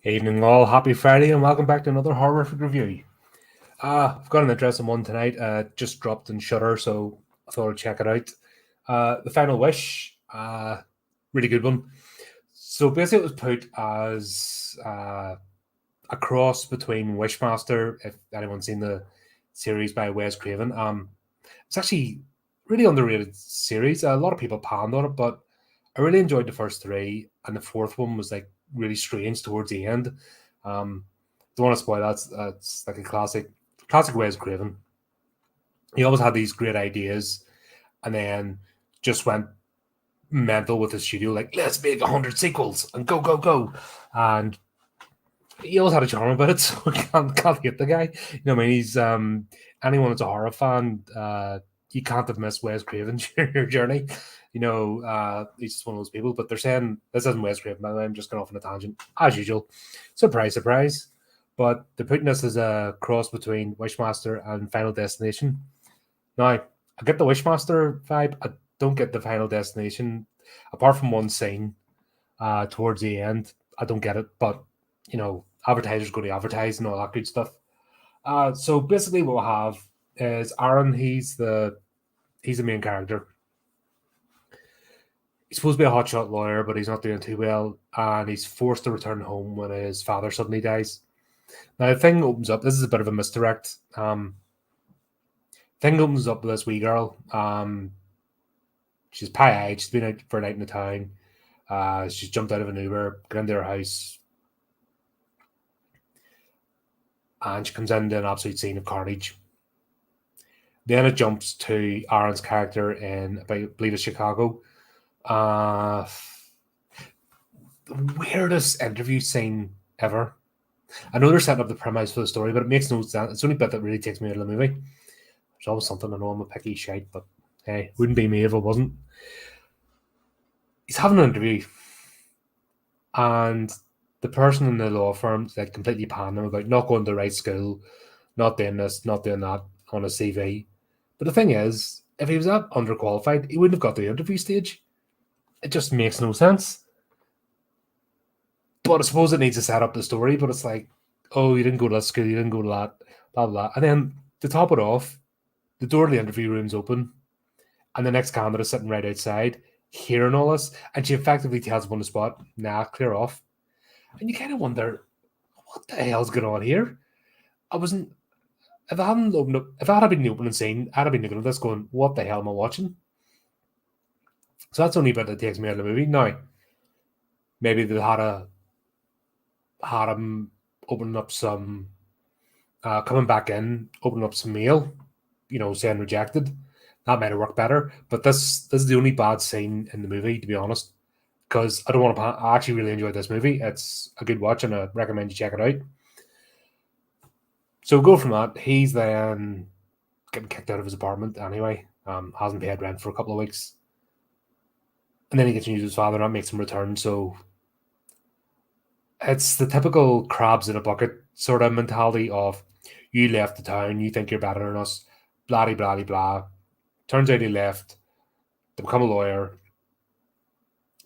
Evening all, happy Friday and welcome back to another horrific review. I've got an interesting one tonight, just dropped in Shudder, so I thought I'd check it out. The Final Wish, really good one. So basically it was put as a cross between Wishmaster, if anyone's seen the series by Wes Craven. It's actually really underrated series. A lot of people panned on it, but I really enjoyed the first three, and the fourth one was like really strange towards the end. Don't want to spoil that. That's like a classic Wes Craven. He always had these great ideas, and then just went mental with his studio, like let's make 100 sequels and go go go. And he always had a charm about it, so I can't hate the guy. You know, what I mean, he's anyone that's a horror fan, you can't have missed Wes Craven during your journey. You know, he's just one of those people. But they're saying this isn't Wes Craven, by the way. I'm just going off on a tangent, as usual. Surprise, surprise. But they're putting this as a cross between Wishmaster and Final Destination. Now, I get the Wishmaster vibe. I don't get the Final Destination, apart from one scene towards the end. I don't get it, but you know, advertisers go to advertise and all that good stuff. So basically, what we'll have is Aaron. He's the main character. He's supposed to be a hotshot lawyer, but he's not doing too well, and he's forced to return home when his father suddenly dies. Now, the thing opens up. This is a bit of a misdirect. Thing opens up with this wee girl. She's pie-eyed. She's been out for a night in the town. She's jumped out of an Uber, got into her house, and she comes into an absolute scene of carnage. Then it jumps to Aaron's character in, I believe it's Chicago. The weirdest interview scene ever. I know they're setting up the premise for the story, but it makes no sense. It's the only bit that really takes me out of the movie. There's always something. I know I'm a picky shite, but hey, wouldn't be me if it wasn't. He's having an interview, and the person in the law firm like completely panned him about not going to the right school, not doing this, not doing that on a CV. But the thing is, if he was that underqualified, he wouldn't have got to the interview stage. It just makes no sense. But I suppose it needs to set up the story, but it's like, oh, you didn't go to that school, you didn't go to that, blah, blah. And then to top it off, the door to the interview room's open, and the next candidate is sitting right outside, hearing all this, and she effectively tells him on the spot, nah, clear off. And you kind of wonder, what the hell's going on here? I wasn't, if I hadn't opened up, if I had been the opening scene, I'd have been looking at this going, what the hell am I watching? So that's the only bit that takes me out of the movie. Now, maybe they had him opening up some, coming back in, opening up some mail, you know, saying rejected. That might have worked better. But this is the only bad scene in the movie, to be honest, because I don't want to. I actually really enjoyed this movie. It's a good watch, and I recommend you check it out. So go from that. He's then getting kicked out of his apartment anyway. Hasn't paid rent for a couple of weeks. And then he gets news of his father, and that makes him return. So it's the typical crabs in a bucket sort of mentality of you left the town, you think you're better than us, blah, blah, blah, blah. Turns out he left to become a lawyer,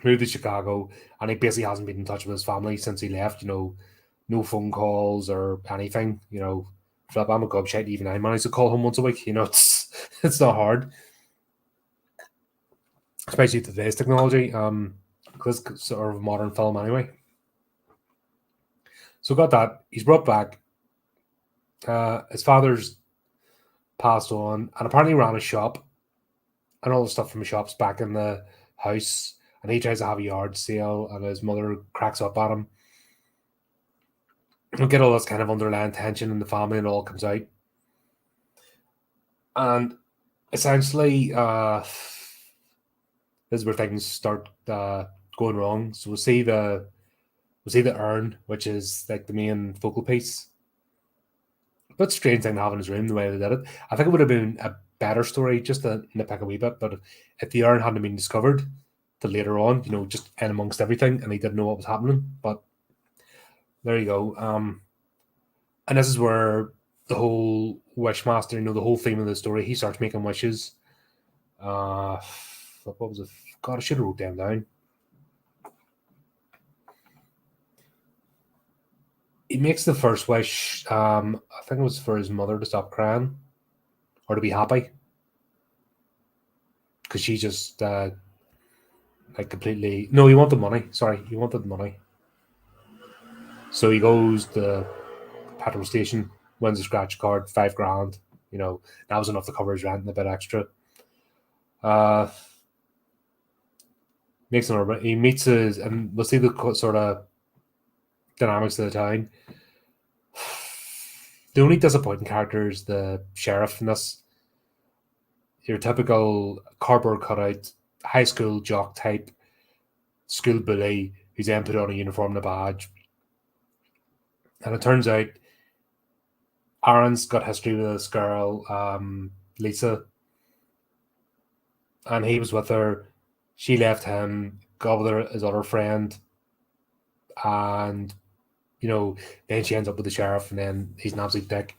moved to Chicago, and he basically hasn't been in touch with his family since he left. You know, no phone calls or anything. You know, Philip, I'm a gobshite. Even I manage to call him once a week. You know, it's not hard, especially with today's technology. Because it's sort of modern film anyway. So got that. He's brought back. His father's passed on, and apparently ran a shop, and all the stuff from the shop's back in the house. And he tries to have a yard sale, and his mother cracks up at him. You get all this kind of underlying tension in the family, and it all comes out. And essentially, this is where things start going wrong. So we'll see the urn, which is like the main focal piece. But strange thing to have in his room, the way they did it. I think it would have been a better story, just to nitpick a wee bit. But if the urn hadn't been discovered till later on, you know, just in amongst everything, and he didn't know what was happening. But there you go. And this is where the whole Wishmaster, you know, the whole theme of the story, he starts making wishes. What was it? God, I should have wrote them down. he makes the first wish. I think it was for his mother to stop crying or to be happy, because she just like completely. No, he wanted money. Sorry, he wanted money. So he goes to the petrol station, wins a scratch card, $5,000. That was enough to cover his rent and a bit extra. Makes another. He meets his, and we'll see the sort of dynamics of the town. The only disappointing character is the sheriff in this. Your typical cardboard cutout, high school jock type, school bully who's then put on a uniform and a badge. And it turns out Aaron's got history with this girl, Lisa, and he was with her. She left him, got with his other friend, and then she ends up with the sheriff, and then he's an absolute dick.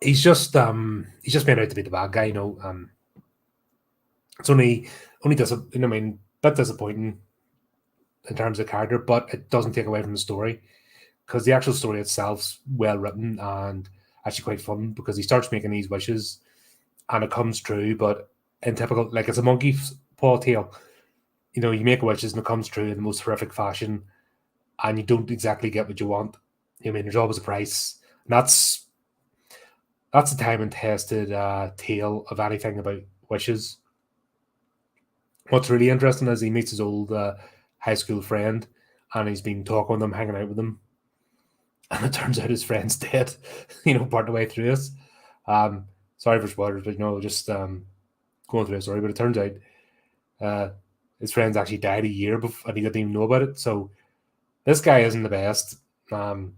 He's just made out to be the bad guy. It's only bit disappointing in terms of character, but it doesn't take away from the story, because the actual story itself's well written and actually quite fun, because he starts making these wishes and it comes true, but in typical, like, it's a monkey paw tale. You make wishes and it comes true in the most horrific fashion, and you don't exactly get what you want. There's always a price. And that's a time and tested tale of anything about wishes. What's really interesting is he meets his old high school friend, and he's been talking with him, hanging out with him, and it turns out his friend's dead. Part of the way through this. Sorry for spoilers, but just going through the story. But it turns out his friend's actually died a year before, and he didn't even know about it. So this guy isn't the best. I don't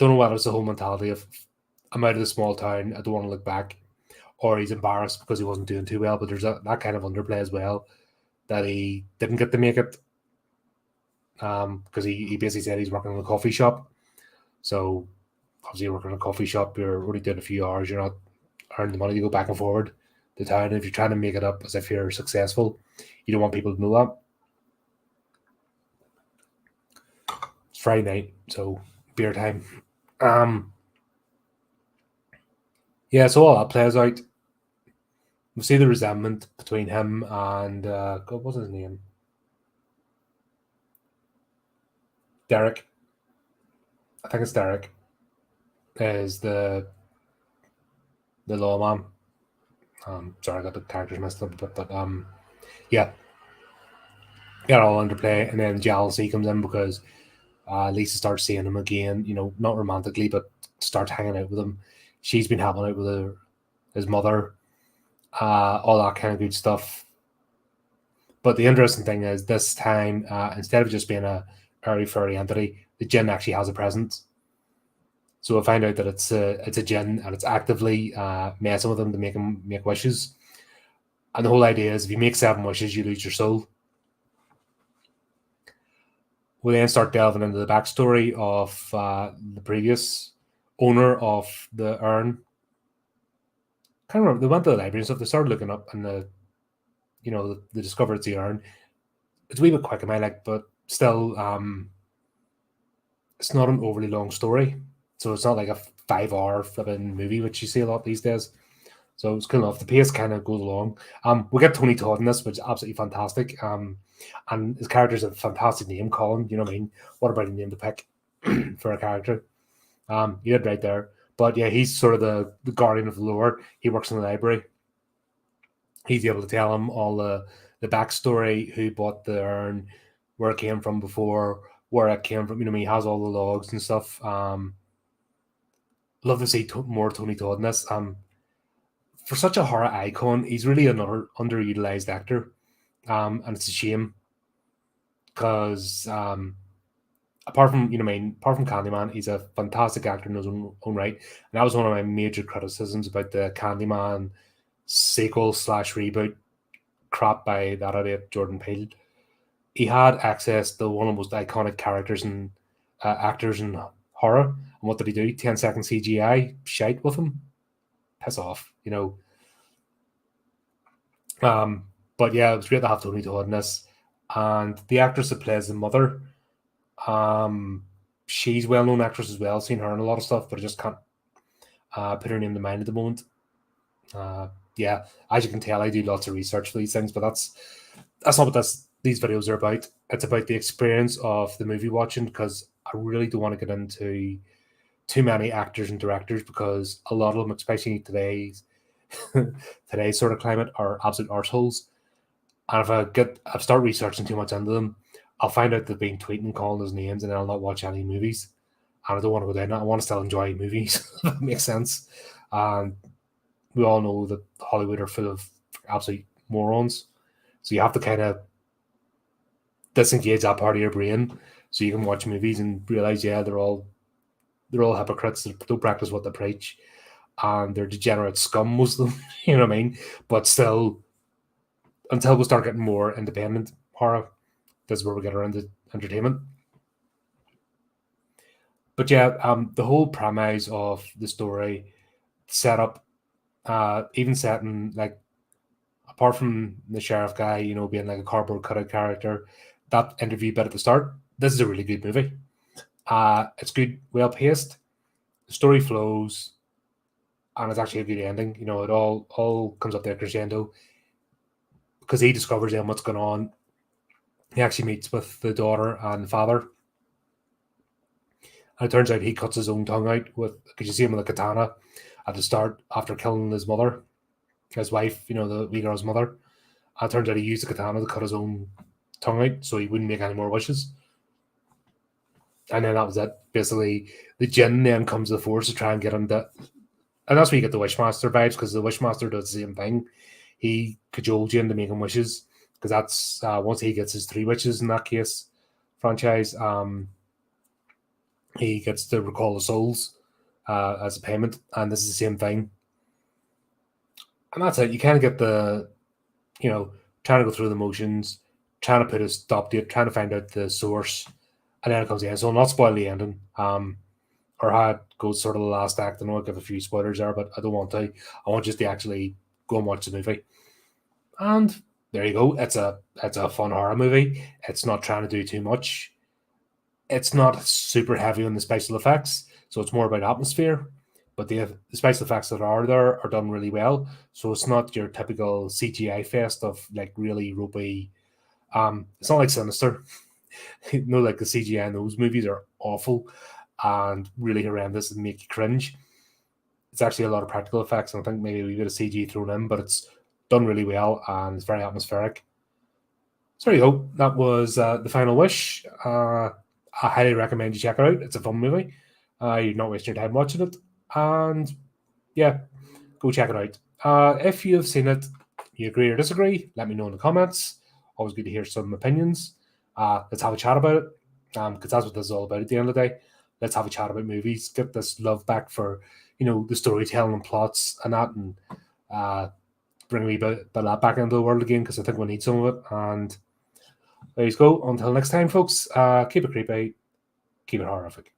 know whether it's the whole mentality of, I'm out of the small town, I don't want to look back, or he's embarrassed because he wasn't doing too well. But there's that kind of underplay as well, that he didn't get to make it, because he basically said he's working in a coffee shop. So obviously you're working in a coffee shop, you're only doing a few hours, you're not earning the money to go back and forward to town. And if you're trying to make it up as if you're successful, you don't want people to know that. It's Friday night, so beer time. Yeah, so all that plays out. We see the resentment between him and God, what's his name? Derek. I think it's Derek. Is the lawman. Sorry, I got the characters messed up, but yeah, got all underplay, and then jealousy comes in because Lisa starts seeing him again. Not romantically, but starts hanging out with him. She's been having out with his mother. All that kind of good stuff. But the interesting thing is, this time, instead of just being a airy-fairy entity, the djinn actually has a presence. So I find out that it's a djinn, and it's actively messing with him to make him make wishes. And the whole idea is, if you make 7 wishes, you lose your soul. We then start delving into the backstory of the previous owner of the urn. Can't remember. They went to the library and stuff. They started looking up, and they discovered it's the urn. It's a wee bit quick in my like, but still, it's not an overly long story. So it's not like a 5-hour flipping movie, which you see a lot these days. So it's cool enough. The pace kind of goes along. We get Tony Todd in this, which is absolutely fantastic. And his character's a fantastic name, Colin. You know what I mean? What a brilliant name to pick for a character. You did right there. But yeah, he's sort of the guardian of the lore. He works in the library. He's able to tell him all the backstory, who bought the urn, where it came from before, where it came from. He has all the logs and stuff. Love to see more Tony Todd in this. For such a horror icon, he's really another underutilized actor. And it's a shame, because apart from Candyman, he's a fantastic actor in his own right. And that was one of my major criticisms about the Candyman sequel / reboot crap by that idiot Jordan Peele. He had access to one of the most iconic characters and actors in horror. And what did he do? 10-second CGI shite with him? Piss off, But yeah, it was great to have Tony Todd in this. And the actress that plays the mother, she's a well-known actress as well. Seen her in a lot of stuff, but I just can't put her name to mind at the moment. Yeah, as you can tell, I do lots of research for these things, but that's not what these videos are about. It's about the experience of the movie watching, because I really don't want to get into too many actors and directors, because a lot of them, especially today's sort of climate, are absolute arseholes. And if I start researching too much into them, I'll find out they've been tweeting, calling those names, and then I'll not watch any movies. And I don't want to go down that. I want to still enjoy movies, if that makes sense. And we all know that Hollywood are full of absolute morons. So you have to kind of disengage that part of your brain so you can watch movies and realize, yeah, they're all hypocrites. They don't practice what they preach, and they're degenerate scum, most of them. You know what I mean? But still, until we start getting more independent horror, this is where we get around to entertainment. But yeah, the whole premise of the story, setup, even setting, like, apart from the sheriff guy, being like a cardboard cutout character, that interview bit at the start, this is a really good movie. It's good, well paced, the story flows, and it's actually a good ending. It all comes up there crescendo, because he discovers then what's going on. He actually meets with the daughter and the father, and it turns out he cuts his own tongue out because you see him with a katana at the start after killing his mother, his wife, the wee girl's mother. And it turns out he used the katana to cut his own tongue out so he wouldn't make any more wishes. And then that was it. Basically, the jinn then comes to the force to try and get him to... And that's where you get the Wishmaster vibes, because the Wishmaster does the same thing. He cajoles you into making wishes, because that's once he gets his 3 wishes in that case franchise, he gets to recall the souls as a payment, and this is the same thing. And that's it. You kind of get the, trying to go through the motions, trying to put a stop date, trying to find out the source, and then it comes in. So I'll not spoil the ending, or how it goes sort of the last act. I know I'll give a few spoilers there, but I don't want to. I want just to actually go and watch the movie. And there you go. It's a fun horror movie. It's not trying to do too much. It's not super heavy on the special effects, so it's more about atmosphere. But the special effects that are there are done really well. So it's not your typical CGI fest of like really ropey. It's not like Sinister. Like the CGI in those movies are awful and really horrendous and make you cringe. It's actually a lot of practical effects, and I think maybe a wee bit of CG thrown in, but it's done really well and it's very atmospheric. So there you go. That was The Final Wish. I highly recommend you check it out. It's a fun movie. You're not wasting your time watching it. And yeah, go check it out. If you've seen it, you agree or disagree, let me know in the comments. Always good to hear some opinions. Let's have a chat about it, because that's what this is all about at the end of the day. Let's have a chat about movies, get this love back for, the storytelling and plots and that, and bring a wee bit of that back into the world again, because I think we need some of it. And there you go. Until next time, folks, keep it creepy, keep it horrific.